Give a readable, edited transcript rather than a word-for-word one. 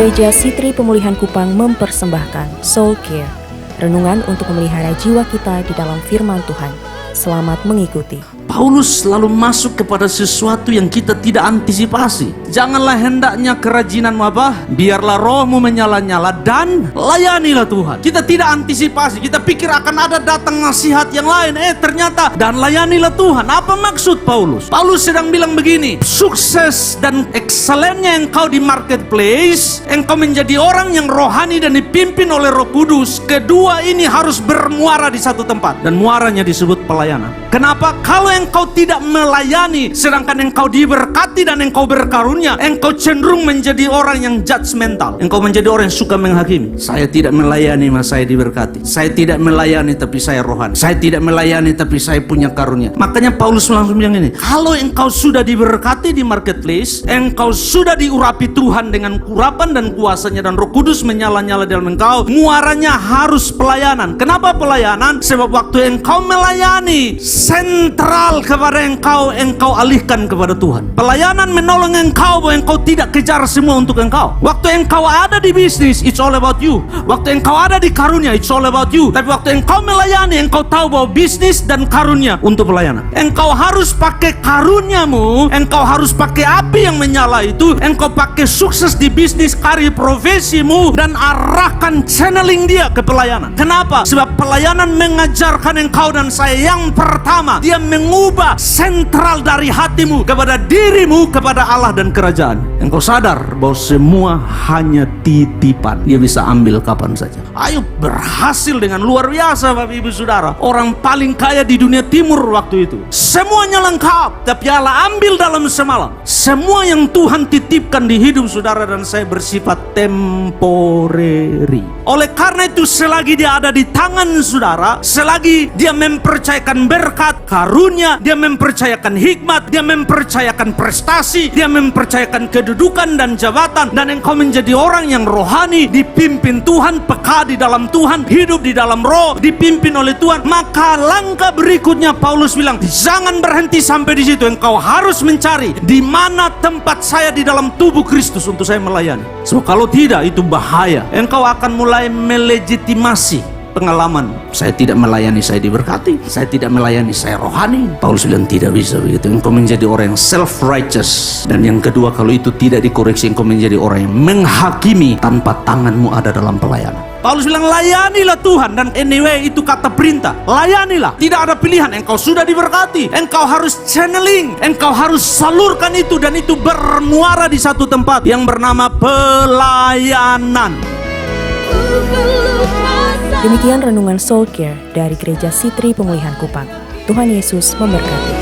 Gereja Sitri Pemulihan Kupang mempersembahkan Soul Care, renungan untuk memelihara jiwa kita di dalam firman Tuhan. Selamat mengikuti. Paulus selalu masuk kepada sesuatu yang kita tidak antisipasi. Janganlah hendaknya kerajinanmu biarlah rohmu menyala-nyala dan layanilah Tuhan. Kita tidak antisipasi, kita pikir akan ada datang nasihat yang lain. Ternyata dan layanilah Tuhan. Apa maksud Paulus? Paulus sedang bilang begini, sukses dan excellennya engkau di marketplace, engkau menjadi orang yang rohani dan dipimpin oleh Roh Kudus. Kedua ini harus bermuara di satu tempat, dan muaranya disebut pelayanan. Kenapa? Kalau engkau tidak melayani sedangkan engkau diberkati dan engkau berkarunia, engkau cenderung menjadi orang yang judgmental. Engkau menjadi orang yang suka menghakimi. Saya tidak melayani mas saya diberkati. Saya tidak melayani tapi saya rohani. Saya tidak melayani tapi saya punya karunia. Makanya Paulus langsung bilang ini, kalau engkau sudah diberkati di marketplace, engkau sudah diurapi Tuhan dengan urapan dan kuasanya, dan Roh Kudus menyala-nyala dalam engkau, muaranya harus pelayanan. Kenapa pelayanan? Sebab waktu engkau melayani, sentral kepada engkau alihkan kepada Tuhan. Pelayanan menolong engkau bahwa engkau tidak kejar semua untuk engkau. Waktu engkau ada di bisnis, it's all about you. Waktu engkau ada di karunia, it's all about you. Tapi waktu engkau melayani, engkau tahu bahwa bisnis dan karunia untuk pelayanan. Engkau harus pakai karuniamu, engkau harus pakai api yang menyala itu, engkau pakai sukses di bisnis, karir, profesimu, dan arahkan channeling dia ke pelayanan. Kenapa? Sebab pelayanan mengajarkan engkau dan saya yang pertama, dia mengubah sentral dari hatimu kepada dirimu, kepada Allah dan kerajaan. Engkau sadar bahwa semua hanya titipan, dia bisa ambil kapan saja. Ayub berhasil dengan luar biasa Bapak Ibu Saudara. Orang paling kaya di dunia timur waktu itu. Semuanya lengkap, tapi Allah ambil dalam semalam. Semua yang Tuhan titipkan di hidup saudara dan saya bersifat temporary. Oleh karena itu, selagi dia ada di tangan saudara, selagi dia mempercayakan berkat, karunia, dia mempercayakan hikmat, dia mempercayakan prestasi, dia mempercayakan kedudukan dan jabatan, dan engkau menjadi orang yang rohani, dipimpin Tuhan, peka di dalam Tuhan, hidup di dalam roh, dipimpin oleh Tuhan, maka langkah berikutnya Paulus bilang, jangan berhenti sampai di situ. Engkau harus mencari di mana tempat saya di dalam tubuh Kristus untuk saya melayani. So kalau tidak, itu bahaya. Engkau akan mulai melegitimasi pengalaman. Saya tidak melayani, saya diberkati. Saya tidak melayani, saya rohani. Paulus bilang tidak bisa begitu. Engkau menjadi orang yang self-righteous. Dan yang kedua, kalau itu tidak dikoreksi, engkau menjadi orang yang menghakimi tanpa tanganmu ada dalam pelayanan. Paulus bilang layanilah Tuhan, dan anyway itu kata perintah. Layanilah, tidak ada pilihan. Engkau sudah diberkati, engkau harus channeling, engkau harus salurkan itu, dan itu bermuara di satu tempat yang bernama pelayanan. Demikian renungan Soul Care dari Gereja Sitri Pemulihan Kupang. Tuhan Yesus memberkati.